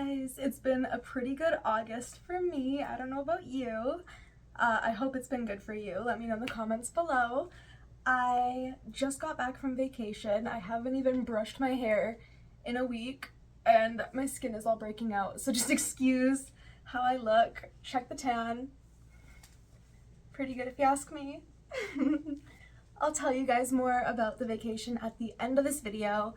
guys, it's been a pretty good August for me. I don't know about you. I hope it's been good for you. Let me know in the comments below. I just got back from vacation. I haven't even brushed my hair in a week and my skin is all breaking out. So just excuse how I look. Check the tan. Pretty good if you ask me. I'll tell you guys more about the vacation at the end of this video.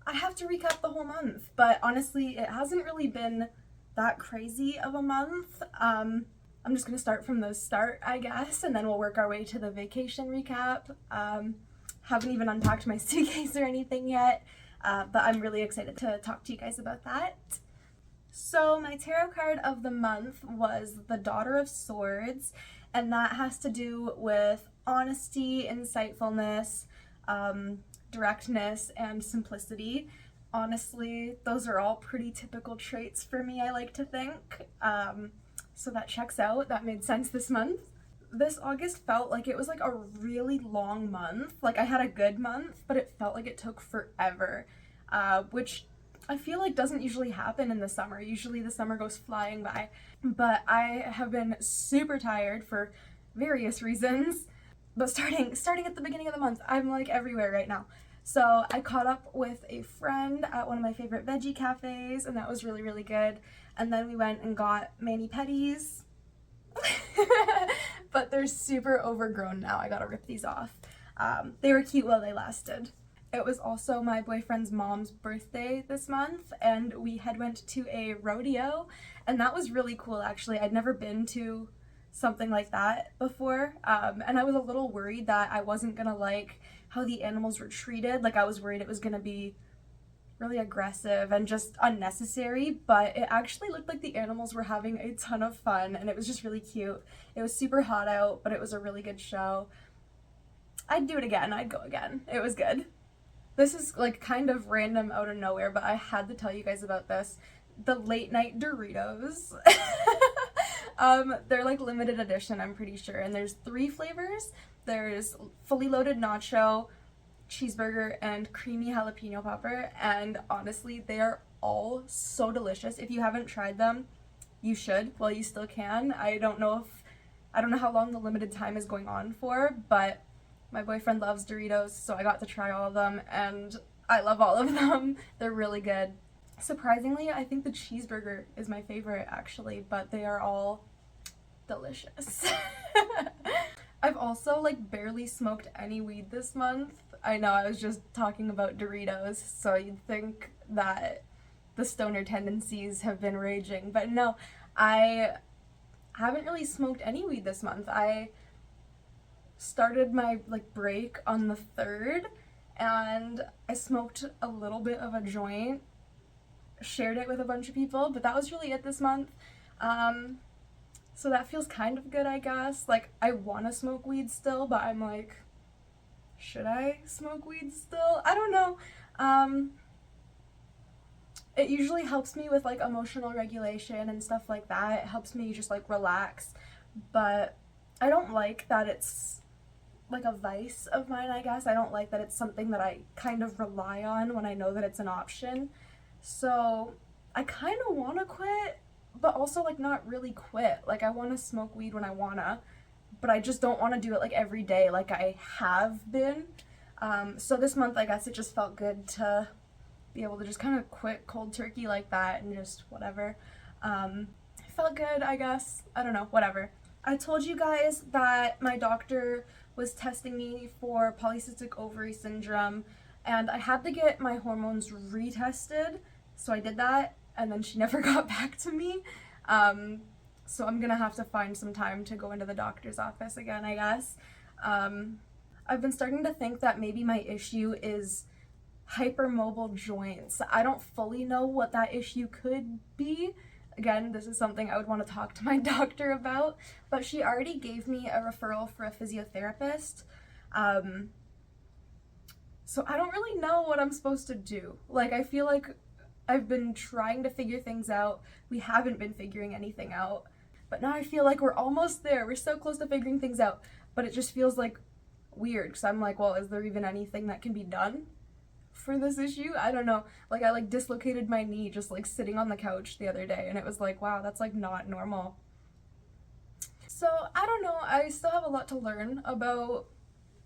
I have to recap the whole month, but honestly, it hasn't really been that crazy of a month. I'm just gonna start from the start, I guess, and then we'll work our way to the vacation recap. Haven't even unpacked my suitcase or anything yet, but I'm really excited to talk to you guys about that. So my tarot card of the month was the Daughter of Swords, and that has to do with honesty, insightfulness, directness, and simplicity. Honestly, those are all pretty typical traits for me, I like to think. So that checks out. That made sense this month. This August felt like it was like a really long month. Like I had a good month, but it felt like it took forever, which I feel like doesn't usually happen in the summer. Usually the summer goes flying by, but I have been super tired for various reasons. But starting at the beginning of the month, I'm like everywhere right now. So I caught up with a friend at one of my favorite veggie cafes, and that was really, really good. And then we went and got mani-pedis, but they're super overgrown now. I gotta rip these off. They were cute while they lasted. It was also my boyfriend's mom's birthday this month, and we had went to a rodeo, and that was really cool actually. I'd never been to something like that before, and I was a little worried that I wasn't gonna like how the animals were treated. Like I was worried it was gonna be really aggressive and just unnecessary, but it actually looked like the animals were having a ton of fun, and it was just really cute. It was super hot out, but it was a really good show. I'd do it again. I'd go again. It was good. This is like kind of random out of nowhere, but I had to tell you guys about this. The late night Doritos. They're like limited edition, I'm pretty sure, and there's 3 flavors. There's fully loaded nacho, cheeseburger, and creamy jalapeno popper, and honestly, they are all so delicious. If you haven't tried them, you should while you still can. I don't know how long the limited time is going on for, but my boyfriend loves Doritos, so I got to try all of them, and I love all of them. They're really good. Surprisingly, I think the cheeseburger is my favorite actually, but they are all delicious. I've also like barely smoked any weed this month. I know I was just talking about Doritos, so you'd think that the stoner tendencies have been raging, but no, I haven't really smoked any weed this month. I started my like break on the 3rd, and I smoked a little bit of a joint, shared it with a bunch of people, but that was really it this month. So that feels kind of good, I guess. Like I want to smoke weed still, but I'm like, should I smoke weed still? I don't know. It usually helps me with like emotional regulation and stuff like that. It helps me just like relax, but I don't like that it's like a vice of mine, I guess. I don't like that it's something that I kind of rely on when I know that it's an option. So I kind of want to quit, but also like not really quit. Like I want to smoke weed when I wanna, but I just don't want to do it like every day like I have been. So this month I guess it just felt good to be able to just kind of quit cold turkey like that and just whatever. It felt good, I guess. I don't know, whatever. I told you guys that my doctor was testing me for polycystic ovary syndrome, and I had to get my hormones retested, so I did that, and then she never got back to me. So I'm gonna have to find some time to go into the doctor's office again, I guess. I've been starting to think that maybe my issue is hypermobile joints. I don't fully know what that issue could be. Again, this is something I would want to talk to my doctor about, but she already gave me a referral for a physiotherapist. So I don't really know what I'm supposed to do. Like, I feel like I've been trying to figure things out. We haven't been figuring anything out, but now I feel like we're almost there. We're so close to figuring things out, but it just feels like weird because I'm like, well, is there even anything that can be done? for this issue. I don't know. Like, I like dislocated my knee just like sitting on the couch the other day, and it was like, wow, that's like not normal. So I don't know, I still have a lot to learn about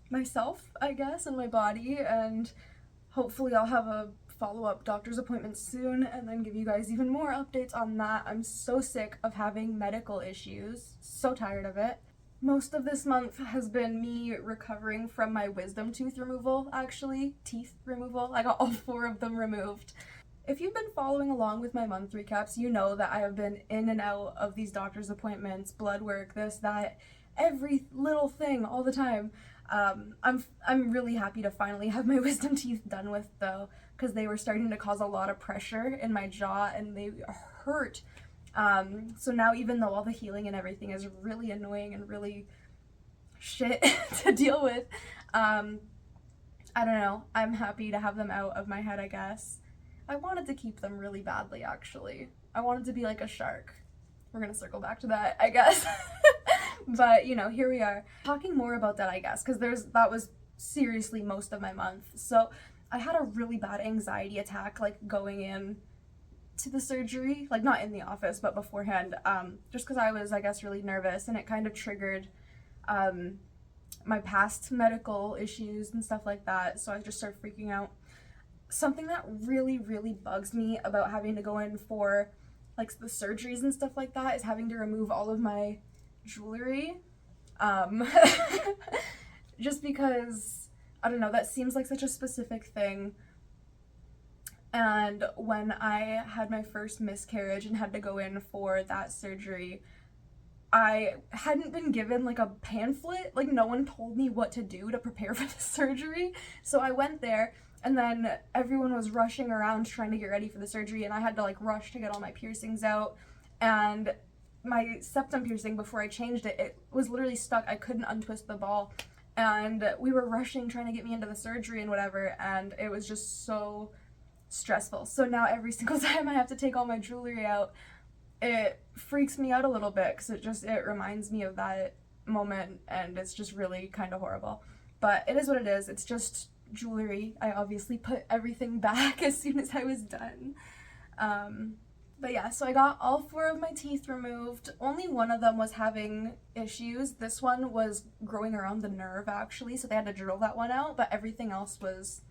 myself, I guess, and my body, and hopefully I'll have a follow-up doctor's appointment soon and then give you guys even more updates on that. I'm so sick of having medical issues, so tired of it. Most of this month has been me recovering from my wisdom tooth removal, actually. Teeth removal. I got all 4 of them removed. If you've been following along with my month recaps, you know that I have been in and out of these doctor's appointments, blood work, this, that, every little thing all the time. I'm really happy to finally have my wisdom teeth done with, though, because they were starting to cause a lot of pressure in my jaw and they hurt. So now, even though all the healing and everything is really annoying and really shit to deal with, I don't know, I'm happy to have them out of my head, I guess. I wanted to keep them really badly, actually. I wanted to be like a shark. We're gonna circle back to that, I guess. But, you know, here we are. Talking more about that, I guess, because that was seriously most of my month. So I had a really bad anxiety attack, like, going in to the surgery. Like, not in the office, but beforehand. Just because I was, I guess, really nervous, and it kind of triggered my past medical issues and stuff like that. So I just started freaking out. Something that really, really bugs me about having to go in for, like, the surgeries and stuff like that is having to remove all of my jewelry. Just because, I don't know, that seems like such a specific thing. And when I had my first miscarriage and had to go in for that surgery, I hadn't been given like a pamphlet. Like, no one told me what to do to prepare for the surgery. So I went there, and then everyone was rushing around trying to get ready for the surgery, and I had to like rush to get all my piercings out. And my septum piercing, before I changed it, it was literally stuck. I couldn't untwist the ball, and we were rushing trying to get me into the surgery and whatever, and it was just so stressful. So now every single time I have to take all my jewelry out, it freaks me out a little bit, because it reminds me of that moment, and it's just really kind of horrible. But it is what it is. It's just jewelry. I obviously put everything back as soon as I was done. But yeah, so I got all 4 of my teeth removed. Only one of them was having issues. This one was growing around the nerve, actually, so they had to drill that one out, but everything else was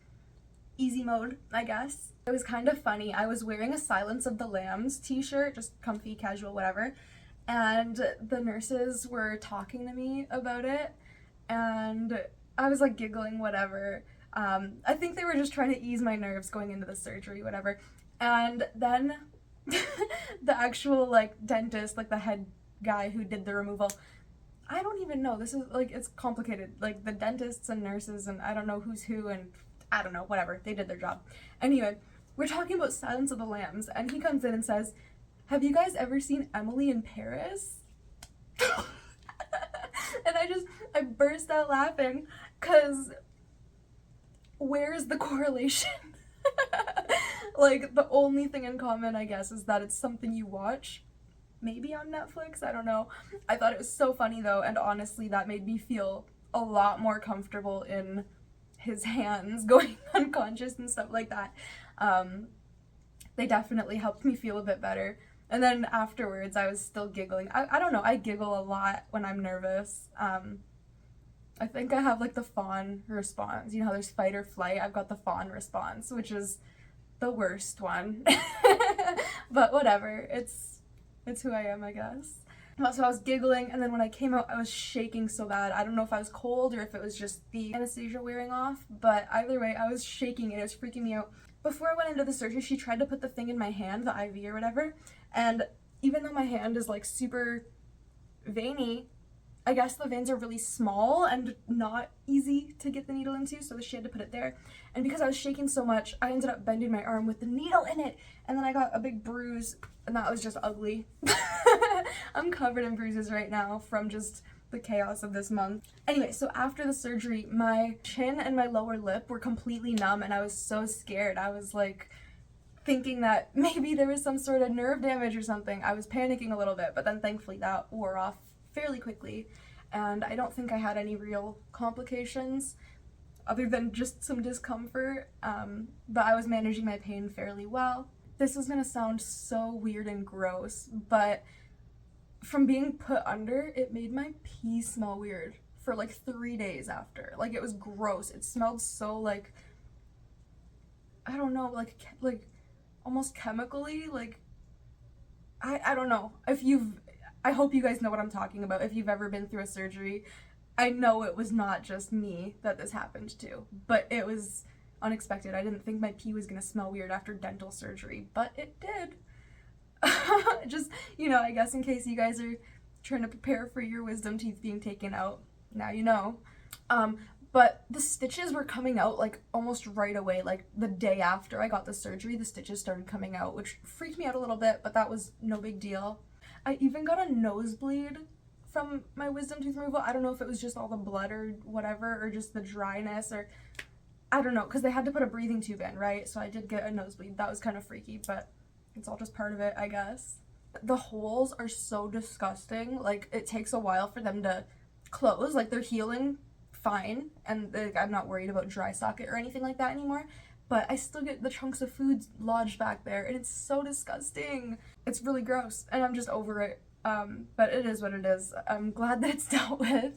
easy mode, I guess. It was kind of funny. I was wearing a Silence of the Lambs t-shirt, just comfy, casual, whatever, and the nurses were talking to me about it, and I was like giggling, whatever. I think they were just trying to ease my nerves going into the surgery, whatever. And then the actual like dentist, like the head guy who did the removal, I don't even know, this is like, it's complicated, like the dentists and nurses and I don't know who's who, and I don't know, whatever, they did their job. Anyway, we're talking about Silence of the Lambs, and he comes in and says, "Have you guys ever seen Emily in Paris?" And I burst out laughing, because where's the correlation? Like, the only thing in common, I guess, is that it's something you watch, maybe on Netflix, I don't know. I thought it was so funny, though, and honestly, that made me feel a lot more comfortable in his hands going unconscious and stuff like that. They definitely helped me feel a bit better. And then afterwards, I was still giggling. I don't know, I giggle a lot when I'm nervous. I think I have like the fawn response. You know how there's fight or flight? I've got the fawn response, which is the worst one. But whatever, it's who I am, I guess. So I was giggling, and then when I came out, I was shaking so bad. I don't know if I was cold or if it was just the anesthesia wearing off, but either way, I was shaking and it was freaking me out. Before I went into the surgery, she tried to put the thing in my hand, the IV or whatever, and even though my hand is like super veiny, I guess the veins are really small and not easy to get the needle into, so she had to put it there. And because I was shaking so much, I ended up bending my arm with the needle in it, and then I got a big bruise, and that was just ugly. I'm covered in bruises right now from just the chaos of this month. Anyway, so after the surgery, my chin and my lower lip were completely numb, and I was so scared. I was like thinking that maybe there was some sort of nerve damage or something. I was panicking a little bit, but then thankfully that wore off fairly quickly, and I don't think I had any real complications. other than just some discomfort, but I was managing my pain fairly well. This is gonna sound so weird and gross, but from being put under, it made my pee smell weird for like 3 days after. Like, it was gross. It smelled so, like, I don't know, like almost chemically, like, I don't know. I hope you guys know what I'm talking about if you've ever been through a surgery. I know it was not just me that this happened to, but it was unexpected. I didn't think my pee was gonna smell weird after dental surgery, but it did. Just, I guess in case you guys are trying to prepare for your wisdom teeth being taken out, now you know. But the stitches were coming out like almost right away, like the day after I got the surgery, the stitches started coming out, which freaked me out a little bit, but that was no big deal. I even got a nosebleed from my wisdom tooth removal. I don't know if it was just all the blood or whatever, or just the dryness, or I don't know, because they had to put a breathing tube in, right? So I did get a nosebleed. That was kind of freaky, but it's all just part of it, I guess. The holes are so disgusting. Like, it takes a while for them to close. Like, they're healing fine, and I'm not worried about dry socket or anything like that anymore, but I still get the chunks of food lodged back there, and it's so disgusting. It's really gross, and I'm just over it. But it is what it is. I'm glad that it's dealt with.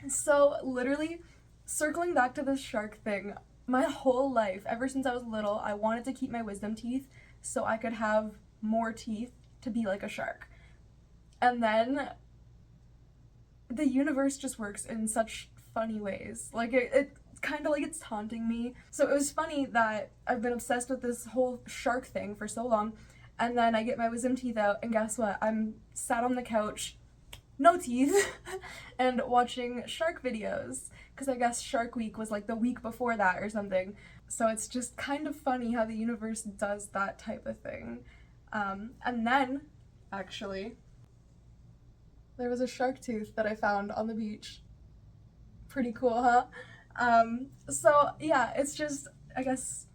So literally, circling back to this shark thing, my whole life, ever since I was little, I wanted to keep my wisdom teeth so I could have more teeth to be like a shark. And then the universe just works in such funny ways. Like, it's kind of like it's taunting me. So it was funny that I've been obsessed with this whole shark thing for so long, and then I get my wisdom teeth out, and guess what? I'm sat on the couch, no teeth, and watching shark videos, because I guess Shark Week was like the week before that or something. So it's just kind of funny how the universe does that type of thing. And then, actually, there was a shark tooth that I found on the beach. Pretty cool, huh? So yeah, it's just, I guess,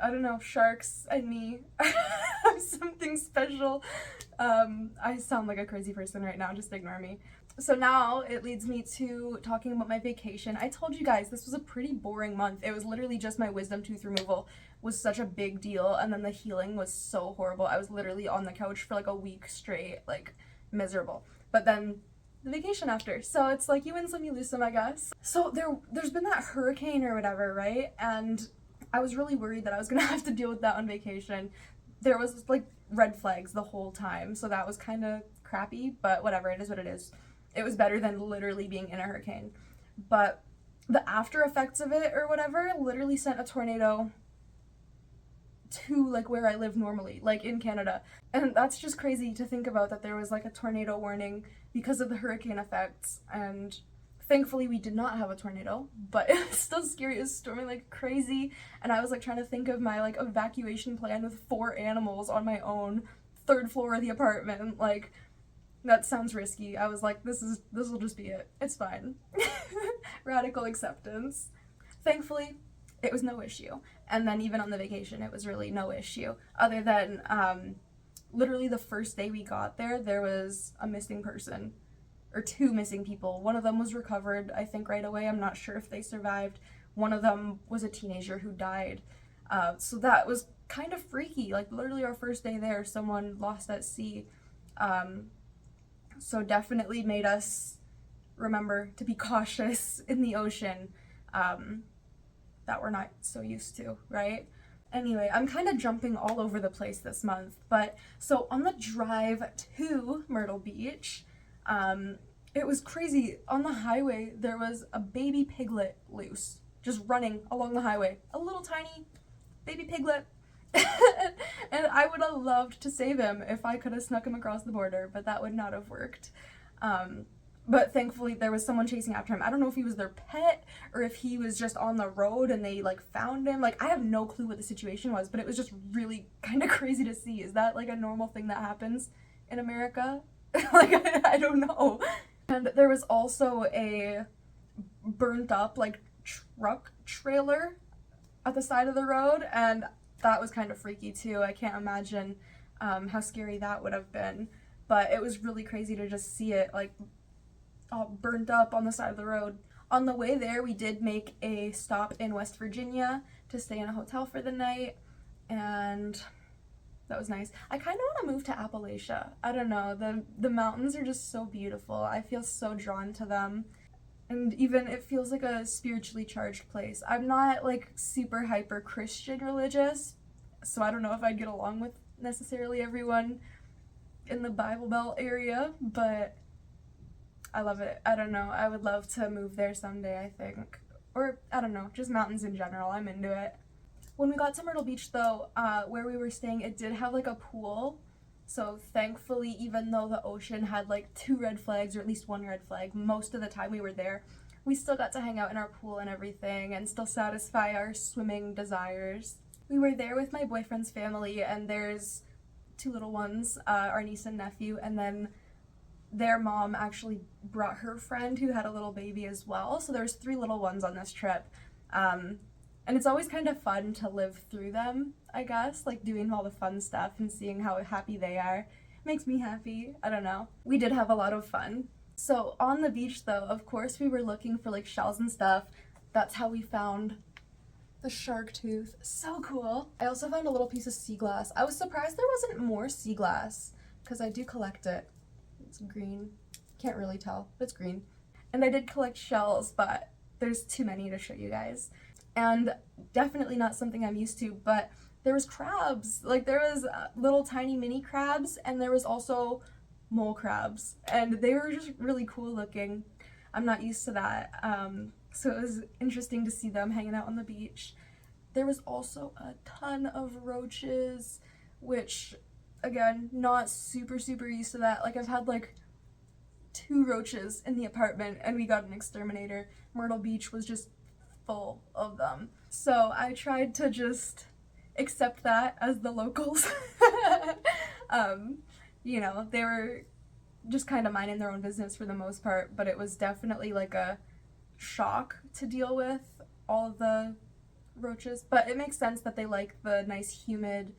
I don't know, sharks and me have something special. I sound like a crazy person right now, just ignore me. So now it leads me to talking about my vacation. I told you guys this was a pretty boring month. It was literally just my wisdom tooth removal was such a big deal, and then the healing was so horrible. I was literally on the couch for like a week straight, like miserable. But then the vacation after. So it's like you win some, you lose some, I guess. So there's been that hurricane or whatever, right? And I was really worried that I was gonna have to deal with that on vacation. There was like red flags the whole time, so that was kind of crappy, but whatever, it is what it is. It was better than literally being in a hurricane. But the after effects of it or whatever literally sent a tornado to like where I live normally, like in Canada. And that's just crazy to think about, that there was like a tornado warning because of the hurricane effects. And thankfully we did not have a tornado, but it was still scary. It was storming like crazy, and I was like trying to think of my like evacuation plan with 4 animals on my own, 3rd floor of the apartment. Like, that sounds risky. I was like, this will just be it. It's fine. Radical acceptance. Thankfully, it was no issue. And then even on the vacation, it was really no issue. Other than, literally the first day we got there, there was a missing person. Or 2 missing people. One of them was recovered, I think, right away. I'm not sure if they survived. One of them was a teenager who died. So that was kind of freaky. Like, literally our first day there, someone lost at sea. So definitely made us remember to be cautious in the ocean, that we're not so used to, right? Anyway, I'm kind of jumping all over the place this month, but so on the drive to Myrtle Beach, it was crazy. On the highway, there was a baby piglet loose, just running along the highway. A little tiny baby piglet. And I would have loved to save him if I could have snuck him across the border, but that would not have worked. But thankfully there was someone chasing after him. I don't know if he was their pet or if he was just on the road and they like found him. Like, I have no clue what the situation was, but it was just really kind of crazy to see. Is that like a normal thing that happens in America? Like, I don't know. And there was also a burnt up like truck trailer at the side of the road, and that was kind of freaky too. I can't imagine how scary that would have been, but it was really crazy to just see it like all burnt up on the side of the road. On the way there, we did make a stop in West Virginia to stay in a hotel for the night, and that was nice. I kind of want to move to Appalachia. I don't know, the mountains are just so beautiful. I feel so drawn to them. And even it feels like a spiritually charged place. I'm not like super hyper Christian religious, so I don't know if I'd get along with necessarily everyone in the Bible Belt area, but I love it. I don't know. I would love to move there someday, I think. Or, I don't know, just mountains in general. I'm into it. When we got to Myrtle Beach, though, where we were staying, it did have like a pool. So thankfully, even though the ocean had like 2 red flags, or at least 1 red flag, most of the time we were there, we still got to hang out in our pool and everything and still satisfy our swimming desires. We were there with my boyfriend's family, and there's 2 little ones, our niece and nephew, and then their mom actually brought her friend who had a little baby as well. So there's 3 little ones on this trip. And it's always kind of fun to live through them, I guess, like doing all the fun stuff and seeing how happy they are. Makes me happy. I don't know. We did have a lot of fun. So on the beach, though, of course, we were looking for like shells and stuff. That's how we found the shark tooth. So cool. I also found a little piece of sea glass. I was surprised there wasn't more sea glass because I do collect it. It's green. Can't really tell, but it's green. And I did collect shells, but there's too many to show you guys. And definitely not something I'm used to, but there was crabs. Like, there was little tiny mini crabs, and there was also mole crabs, and they were just really cool looking. I'm not used to that, so it was interesting to see them hanging out on the beach. There was also a ton of roaches, which, again, not super used to that. Like, I've had like 2 roaches in the apartment, and we got an exterminator. Myrtle Beach was just full of them. So I tried to just accept that as the locals. You know, they were just kind of minding their own business for the most part, but it was definitely like a shock to deal with, all of the roaches. But it makes sense that they like the nice, humid,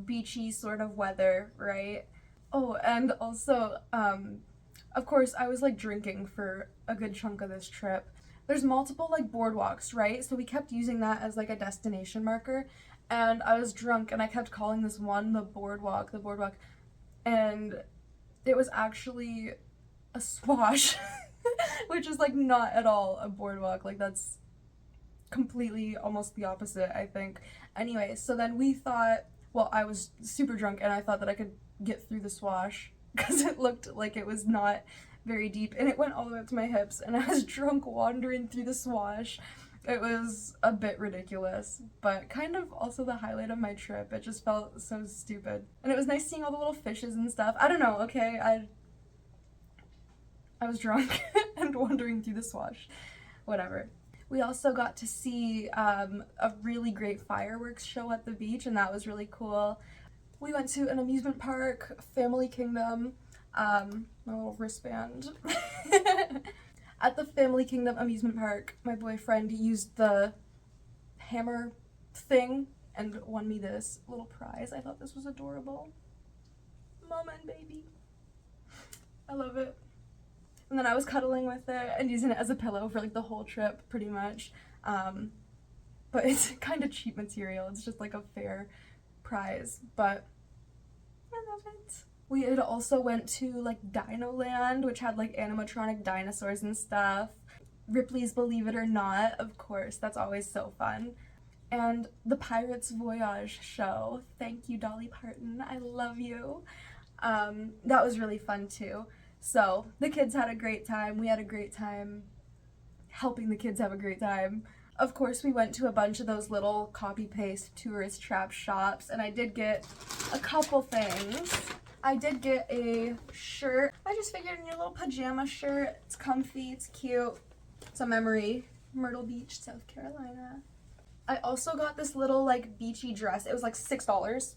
beachy sort of weather, right? Oh, and also, of course, I was like drinking for a good chunk of this trip. There's multiple like boardwalks, right? So we kept using that as like a destination marker, and I was drunk and I kept calling this one the boardwalk, and it was actually a swash, which is like not at all a boardwalk. Like, that's completely almost the opposite, I think. Anyway, so then we thought, well, I was super drunk and I thought that I could get through the swash because it looked like it was not very deep, and it went all the way up to my hips, and I was drunk wandering through the swash. It was a bit ridiculous, but kind of also the highlight of my trip. It just felt so stupid. And it was nice seeing all the little fishes and stuff. I don't know, okay? I was drunk and wandering through the swash. Whatever. We also got to see a really great fireworks show at the beach, and that was really cool. We went to an amusement park, Family Kingdom. My little wristband. At the Family Kingdom amusement park, my boyfriend used the hammer thing and won me this little prize. I thought this was adorable. Mama and baby. I love it. And then I was cuddling with it and using it as a pillow for like the whole trip, pretty much. But it's kind of cheap material. It's just like a fair prize, but I love it. We had also went to like Dino Land, which had like animatronic dinosaurs and stuff. Ripley's Believe It or Not, of course, that's always so fun. And the Pirates Voyage show. Thank you, Dolly Parton. I love you. That was really fun too. So the kids had a great time. We had a great time helping the kids have a great time. Of course, we went to a bunch of those little copy-paste tourist trap shops, and I did get a couple things. I did get a shirt. I just figured a new little pajama shirt. It's comfy, it's cute. It's a memory. Myrtle Beach, South Carolina. I also got this little like beachy dress. It was like $6.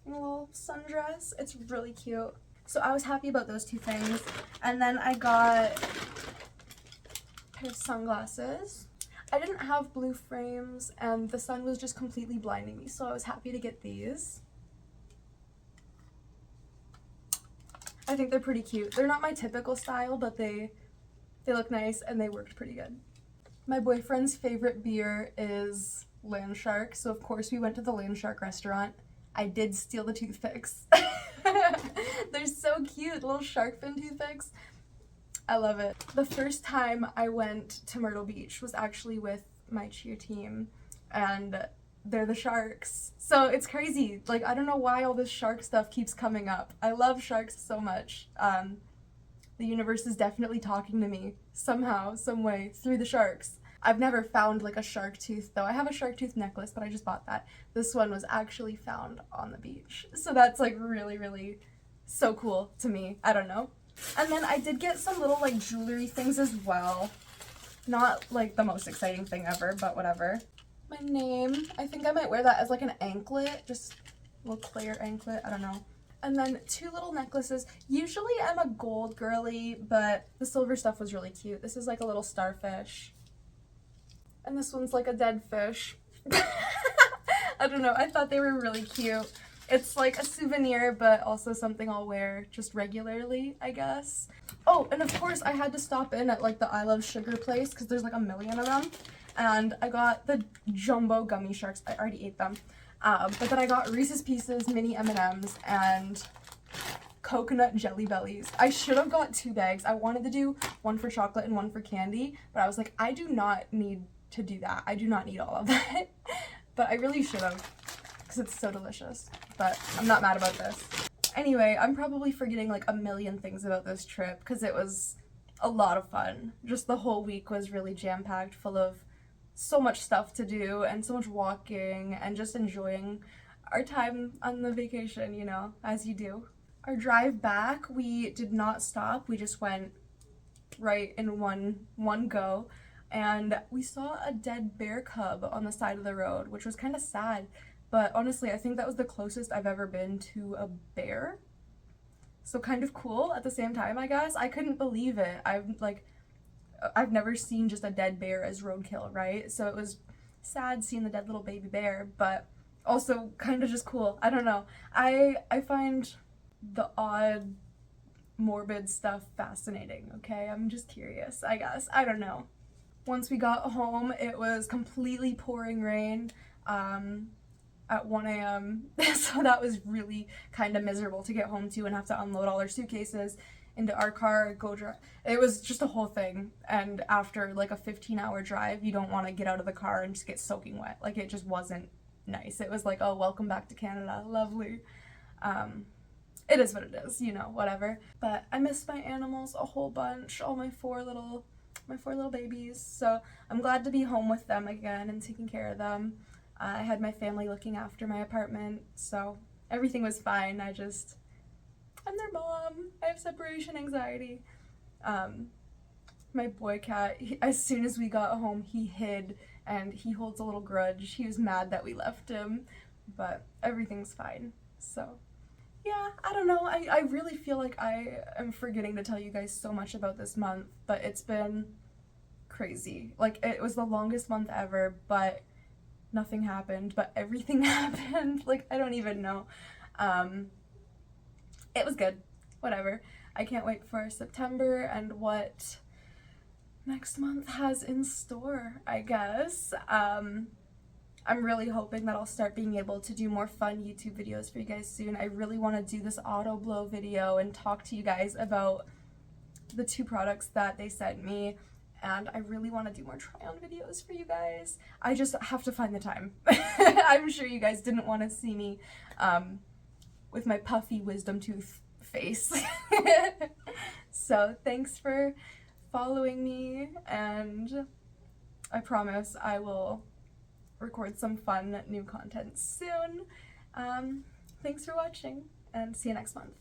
A little sundress. It's really cute. So I was happy about those 2 things. And then I got a pair of sunglasses. I didn't have blue frames and the sun was just completely blinding me, so I was happy to get these. I think they're pretty cute. They're not my typical style, but they They look nice and they worked pretty good. My boyfriend's favorite beer is Land Shark, so of course we went to the Land Shark restaurant. I did steal the toothpicks. They're so cute, little shark fin toothpicks. I love it. The first time I went to Myrtle Beach was actually with my cheer team, and they're the sharks. So it's crazy. Like, I don't know why all this shark stuff keeps coming up. I love sharks so much. The universe is definitely talking to me somehow, some way, through the sharks. I've never found like a shark tooth though. I have a shark tooth necklace, but I just bought that. This one was actually found on the beach. So that's like really, really so cool to me. I don't know. And then I did get some little like jewelry things as well. Not like the most exciting thing ever, but whatever. My name, I think I might wear that as like an anklet, just a little clear anklet, I don't know. And then 2 little necklaces. Usually I'm a gold girly, but the silver stuff was really cute. This is like a little starfish. And this one's like a dead fish. I don't know, I thought they were really cute. It's like a souvenir, but also something I'll wear just regularly, I guess. Oh, and of course I had to stop in at like the I Love Sugar place because there's like a million of them. And I got the jumbo gummy sharks. I already ate them. But then I got Reese's Pieces, mini M&Ms, and coconut jelly bellies. I should have got 2 bags. I wanted to do one for chocolate and one for candy, but I was like, I do not need to do that. I do not need all of that. But I really should have, because it's so delicious. But I'm not mad about this. Anyway, I'm probably forgetting like a million things about this trip, because it was a lot of fun. Just the whole week was really jam-packed, full of so much stuff to do and so much walking and just enjoying our time on the vacation, you know, as you do. Our drive back, we did not stop. We just went right in one go, and we saw a dead bear cub on the side of the road, which was kind of sad, but honestly I think that was the closest I've ever been to a bear. So kind of cool at the same time, I guess. I couldn't believe it. I've never seen just a dead bear as roadkill, right? So it was sad seeing the dead little baby bear, but also kind of just cool. I don't know. I find the odd, morbid stuff fascinating, okay? I'm just curious, I guess. I don't know. Once we got home, it was completely pouring rain at 1 a.m. So that was really kind of miserable to get home to and have to unload all our suitcases into our car, go drive. It was just a whole thing, and after like a 15-hour drive, you don't want to get out of the car and just get soaking wet. Like, it just wasn't nice. It was like, oh, welcome back to Canada, lovely. It is what it is, you know, whatever. But I miss my animals a whole bunch, all my four little babies, so I'm glad to be home with them again and taking care of them. I had my family looking after my apartment, so everything was fine. I'm their mom. I have separation anxiety. My boy cat, as soon as we got home, he hid, and he holds a little grudge. He was mad that we left him, but everything's fine. So, yeah, I don't know. I really feel like I am forgetting to tell you guys so much about this month, but it's been crazy. Like, it was the longest month ever, but nothing happened, but everything happened. Like, I don't even know. It was good. Whatever. I can't wait for September and what next month has in store, I guess. I'm really hoping that I'll start being able to do more fun YouTube videos for you guys soon. I really want to do this auto blow video and talk to you guys about the 2 products that they sent me, and I really want to do more try-on videos for you guys. I just have to find the time. I'm sure you guys didn't want to see me with my puffy wisdom tooth face. So thanks for following me, and I promise I will record some fun new content soon. Thanks for watching, and see you next month.